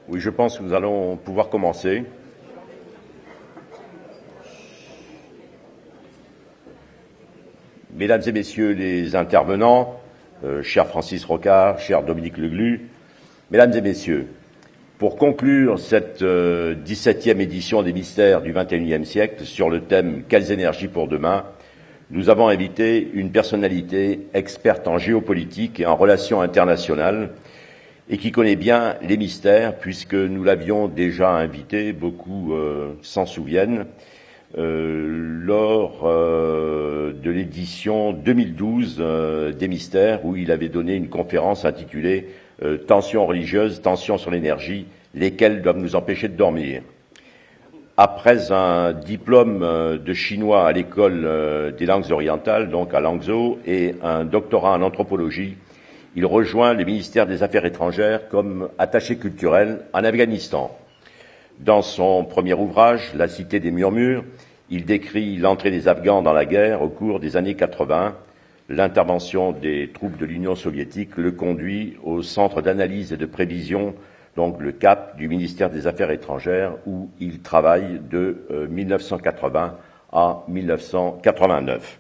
Oui, je pense que nous allons pouvoir commencer. Mesdames et messieurs les intervenants, cher Francis Rocard, cher Dominique Leglu, mesdames et messieurs, pour conclure cette 17e édition des Mystères du XXIe siècle sur le thème « Quelles énergies pour demain ?», nous avons invité une personnalité experte en géopolitique et en relations internationales et qui connaît bien les mystères, puisque nous l'avions déjà invité, beaucoup s'en souviennent, lors de l'édition 2012 des Mystères, où il avait donné une conférence intitulée « Tensions religieuses, tensions sur l'énergie, lesquelles doivent nous empêcher de dormir ». Après un diplôme de chinois à l'école des langues orientales, donc à Langzhou, et un doctorat en anthropologie, il rejoint le ministère des Affaires étrangères comme attaché culturel en Afghanistan. Dans son premier ouvrage, La Cité des Murmures, il décrit l'entrée des Afghans dans la guerre au cours des années 80. L'intervention des troupes de l'Union soviétique le conduit au Centre d'analyse et de prévision, donc le CAP du ministère des Affaires étrangères, où il travaille de 1980 à 1989.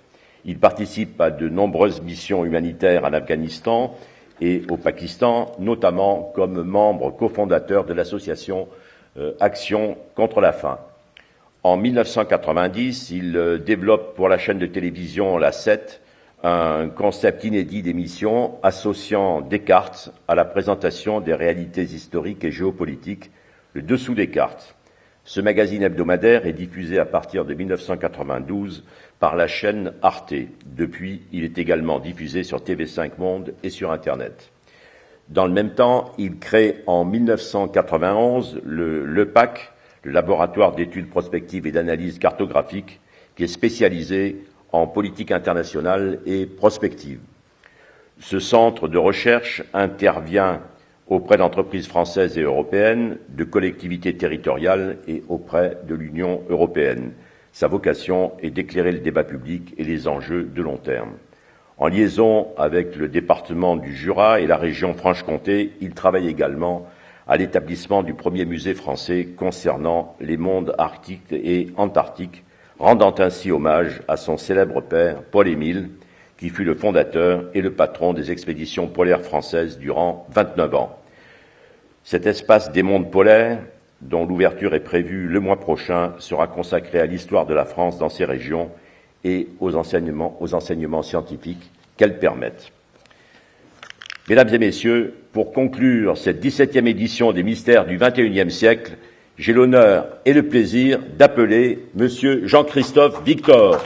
Il participe à de nombreuses missions humanitaires en Afghanistan et au Pakistan, notamment comme membre cofondateur de l'association Action contre la faim. En 1990, il développe pour la chaîne de télévision La 7 un concept inédit d'émission associant Descartes à la présentation des réalités historiques et géopolitiques, le dessous des cartes. Ce magazine hebdomadaire est diffusé à partir de 1992 par la chaîne Arte. Depuis, il est également diffusé sur TV5 Monde et sur Internet. Dans le même temps, il crée en 1991 le LEPAC, le Laboratoire d'études prospectives et d'analyse cartographique, qui est spécialisé en politique internationale et prospective. Ce centre de recherche intervient auprès d'entreprises françaises et européennes, de collectivités territoriales et auprès de l'Union européenne. Sa vocation est d'éclairer le débat public et les enjeux de long terme. En liaison avec le département du Jura et la région Franche-Comté, il travaille également à l'établissement du premier musée français concernant les mondes arctiques et antarctiques, rendant ainsi hommage à son célèbre père, Paul-Émile, qui fut le fondateur et le patron des expéditions polaires françaises durant 29 ans. Cet espace des mondes polaires, dont l'ouverture est prévue le mois prochain, sera consacré à l'histoire de la France dans ces régions et aux enseignements scientifiques qu'elles permettent. Mesdames et messieurs, pour conclure cette 17e édition des Mystères du XXIe siècle, j'ai l'honneur et le plaisir d'appeler Monsieur Jean-Christophe Victor.